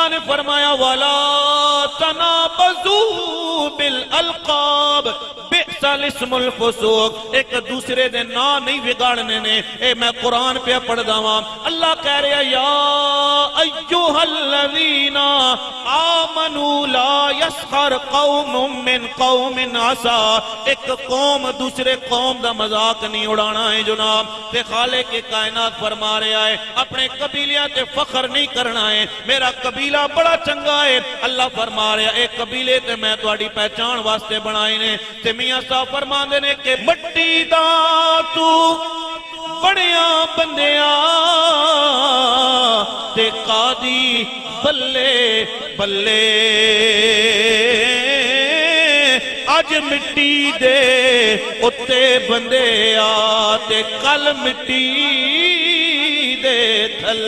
अल्लाह ने फरमाया वाला तनाबज़ू बिल अलक़ाब बिअसल इस्मुल फुसूक, एक दूसरे दे नाम नहीं बिगाड़ने ने। ए मैं कुरान पे पढ़दा वां, अल्लाह कह रहा या अय्युहल्लज़ीना आमनू ला यस्खर कौमुम मिन कौमिन असा, एक कौम दूसरे कौम दा मजाक नहीं उड़ाना है जनाब। ते खालिक के कायनात फरमा रहा है अपने कबीलियां ते फख्र नहीं करना है, मेरा कबीला बड़ा चंगा है। अल्लाह फरमा रहा है कबीले ते मैं तुहाडी पहचान वास्ते बनाए ने। ते मियां साहब फरमांदे ने कि मट्टी दा तू बड़िया बंदिया ते कादी बल्ले बल्ले, अज मिट्टी दे उत्ते बंदे आ ते कल मिट्टी दे थल।